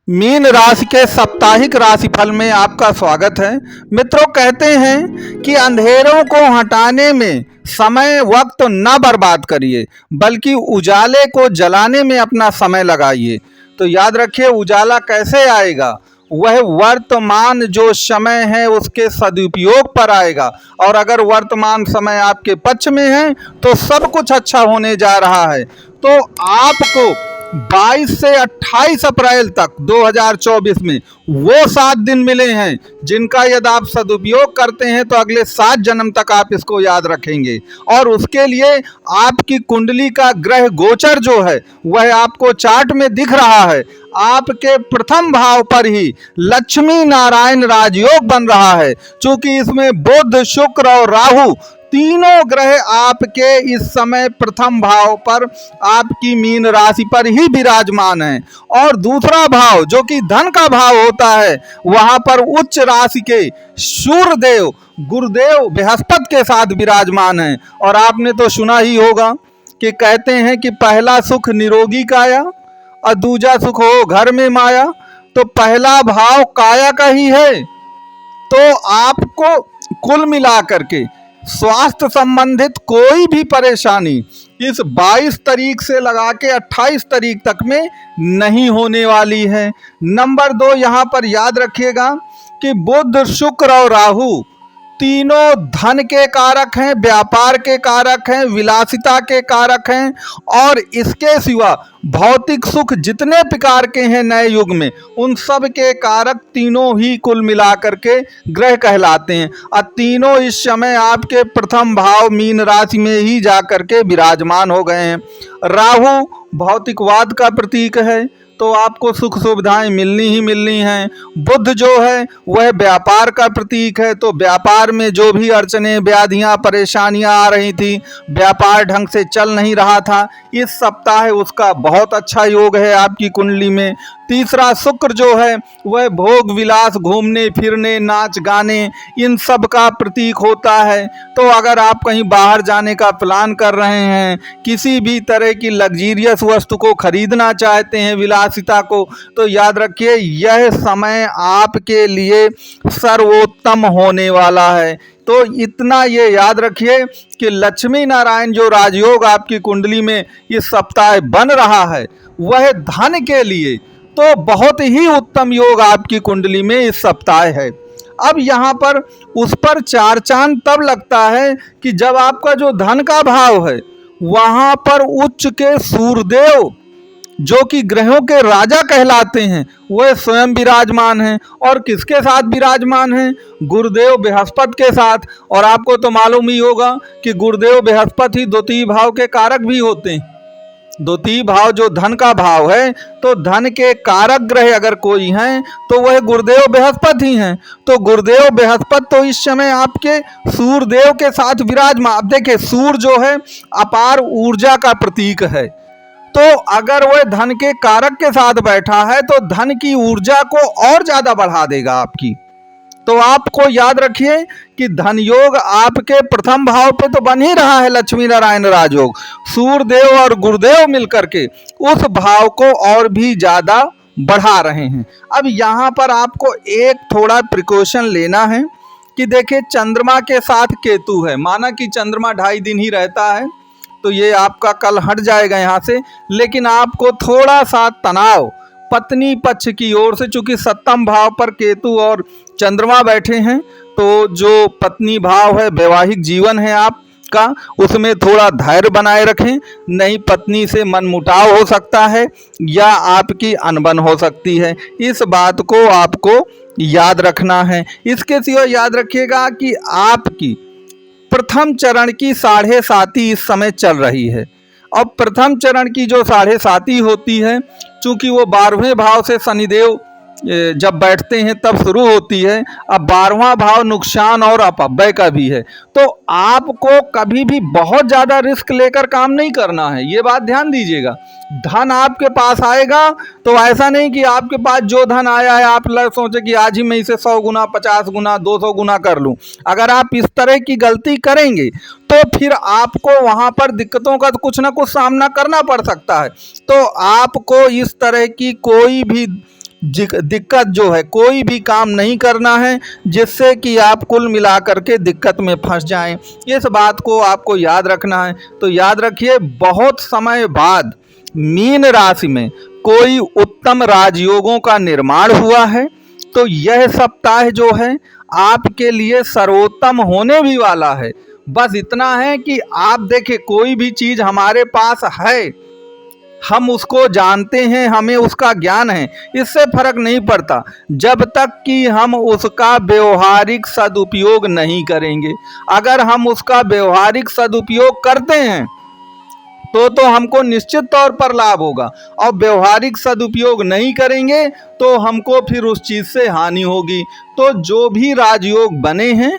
Mean राशि के साप्ताहिक राशिफल में आपका स्वागत है। मित्रों, कहते हैं कि अंधेरों को हटाने में समय वक्त न बर्बाद करिए, बल्कि उजाले को जलाने में अपना समय लगाइए। तो याद रखिए, उजाला कैसे आएगा? वह वर्तमान जो समय है उसके सदुपयोग पर आएगा। और अगर वर्तमान समय आपके पक्ष में है तो सब कुछ अच्छा होने जा रहा है। तो आपको 22 से 28 अप्रैल तक 2024 में वो 7 दिन मिले हैं जिनका यदि आप सदुपयोग करते हैं तो अगले 7 जन्म तक आप इसको याद रखेंगे। और उसके लिए आपकी कुंडली का ग्रह गोचर जो है वह आपको चार्ट में दिख रहा है। आपके प्रथम भाव पर ही लक्ष्मी नारायण राजयोग बन रहा है, क्योंकि इसमें बुध, शुक्र और राहु तीनों ग्रह आपके इस समय प्रथम भाव पर आपकी मीन राशि पर ही विराजमान है। और दूसरा भाव जो कि धन का भाव होता है, वहां पर उच्च राशि के सूर्यदेव गुरुदेव बृहस्पति के साथ विराजमान है। और आपने तो सुना ही होगा कि कहते हैं कि पहला सुख निरोगी काया और दूजा सुख हो घर में माया। तो पहला भाव काया का ही है। तो आपको कुल मिलाकर के स्वास्थ्य संबंधित कोई भी परेशानी इस 22 तारीख से लगा के 28 तारीख तक में नहीं होने वाली है। नंबर 2, यहाँ पर याद रखिएगा कि बुध, शुक्र और राहु तीनों धन के कारक हैं, व्यापार के कारक हैं, विलासिता के कारक हैं। और इसके सिवा भौतिक सुख जितने प्रकार के हैं नए युग में, उन सब के कारक तीनों ही कुल मिलाकर के ग्रह कहलाते हैं। और तीनों इस समय आपके प्रथम भाव मीन राशि में ही जाकर के विराजमान हो गए हैं। राहु भौतिकवाद का प्रतीक है, तो आपको सुख सुविधाएं मिलनी ही मिलनी हैं। बुध जो है वह व्यापार का प्रतीक है, तो व्यापार में जो भी अड़चने, व्याधियां, परेशानियां आ रही थी, व्यापार ढंग से चल नहीं रहा था, इस सप्ताह उसका बहुत अच्छा योग है आपकी कुंडली में। तीसरा शुक्र जो है वह भोग विलास, घूमने फिरने, नाच गाने, इन सब का प्रतीक होता है। तो अगर आप कहीं बाहर जाने का प्लान कर रहे हैं, किसी भी तरह की लग्जीरियस वस्तु को खरीदना चाहते हैं, विलासिता को, तो याद रखिए यह समय आपके लिए सर्वोत्तम होने वाला है। तो इतना ये याद रखिए कि लक्ष्मी नारायण जो राजयोग आपकी कुंडली में इस सप्ताह बन रहा है वह धन के लिए तो बहुत ही उत्तम योग आपकी कुंडली में इस सप्ताह है। अब यहाँ पर उस पर चार चांद तब लगता है कि जब आपका जो धन का भाव है वहाँ पर उच्च के सूर्यदेव जो कि ग्रहों के राजा कहलाते हैं वह स्वयं विराजमान हैं। और किसके साथ विराजमान हैं? गुरुदेव बृहस्पति के साथ। और आपको तो मालूम ही होगा कि गुरुदेव बृहस्पति ही द्वितीय भाव के कारक भी होते हैं। द्वितीय भाव जो धन का भाव है, तो धन के कारक ग्रह अगर कोई हैं तो वह गुरुदेव बृहस्पति ही हैं। तो गुरुदेव बृहस्पति तो इस समय आपके सूर्यदेव के साथ विराजमान। अब देखिए, सूर्य जो है अपार ऊर्जा का प्रतीक है, तो अगर वह धन के कारक के साथ बैठा है तो धन की ऊर्जा को और ज्यादा बढ़ा देगा आपकी। तो आपको याद रखिए कि धन योग आपके प्रथम भाव पे तो बन ही रहा है, लक्ष्मी नारायण राजयोग। सूर्यदेव और गुरुदेव मिलकर के उस भाव को और भी ज्यादा बढ़ा रहे हैं। अब यहाँ पर आपको एक थोड़ा प्रिकॉशन लेना है कि देखिए, चंद्रमा के साथ केतु है। माना कि चंद्रमा 2.5 दिन ही रहता है, तो ये आपका कल हट जाएगा यहाँ से। लेकिन आपको थोड़ा सा तनाव पत्नी पक्ष की ओर से, चूंकि सप्तम भाव पर केतु और चंद्रमा बैठे हैं, तो जो पत्नी भाव है, वैवाहिक जीवन है आपका, उसमें थोड़ा धैर्य बनाए रखें। नहीं पत्नी से मनमुटाव हो सकता है या आपकी अनबन हो सकती है, इस बात को आपको याद रखना है। इसके सिवा याद रखिएगा कि आपकी प्रथम चरण की 7.5 इस समय चल रही है। अब प्रथम चरण की जो 7.5 होती है, चूंकि वो 12वें भाव से शनिदेव जब बैठते हैं तब शुरू होती है। अब 12वां भाव नुकसान और अपव्यय का भी है, तो आपको कभी भी बहुत ज़्यादा रिस्क लेकर काम नहीं करना है, ये बात ध्यान दीजिएगा। धन आपके पास आएगा तो ऐसा नहीं कि आपके पास जो धन आया है आप सोचे कि आज ही मैं इसे 100 गुना, 50 गुना, 200 गुना कर लूं। अगर आप इस तरह की गलती करेंगे तो फिर आपको वहां पर दिक्कतों का कुछ ना कुछ सामना करना पड़ सकता है। तो आपको इस तरह की कोई भी दिक्कत जो है, कोई भी काम नहीं करना है जिससे कि आप कुल मिलाकर के दिक्कत में फंस जाएं। इस बात को आपको याद रखना है। तो याद रखिए, बहुत समय बाद मीन राशि में कोई उत्तम राजयोगों का निर्माण हुआ है। तो यह सप्ताह जो है आपके लिए सर्वोत्तम होने भी वाला है। बस इतना है कि आप देखें, कोई भी चीज़ हमारे पास है, हम उसको जानते हैं, हमें उसका ज्ञान है, इससे फर्क नहीं पड़ता जब तक कि हम उसका व्यवहारिक सदुपयोग नहीं करेंगे। अगर हम उसका व्यवहारिक सदुपयोग करते हैं तो हमको निश्चित तौर पर लाभ होगा, और व्यवहारिक सदुपयोग नहीं करेंगे तो हमको फिर उस चीज़ से हानि होगी। तो जो भी राजयोग बने हैं,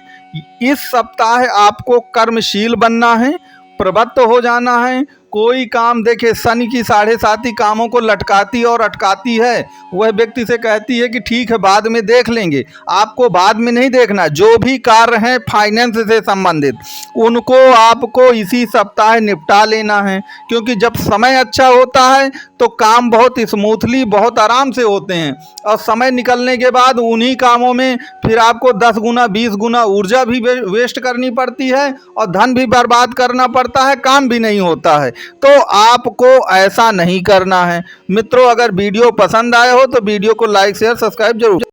इस सप्ताह आपको कर्मशील बनना है, प्रवृत्त हो जाना है। कोई काम देखे, शनि की 7.5 कामों को लटकाती और अटकाती है। वह व्यक्ति से कहती है कि ठीक है बाद में देख लेंगे। आपको बाद में नहीं देखना, जो भी कार्य हैं फाइनेंस से संबंधित उनको आपको इसी सप्ताह निपटा लेना है, क्योंकि जब समय अच्छा होता है तो काम बहुत स्मूथली, बहुत आराम से होते हैं, और समय निकलने के बाद उन्हीं कामों में फिर आपको 10 गुना 20 गुना ऊर्जा भी वेस्ट करनी पड़ती है और धन भी बर्बाद करना पड़ता है, काम भी नहीं होता है। तो आपको ऐसा नहीं करना है। मित्रों, अगर वीडियो पसंद आया हो तो वीडियो को लाइक शेयर सब्सक्राइब जरूर।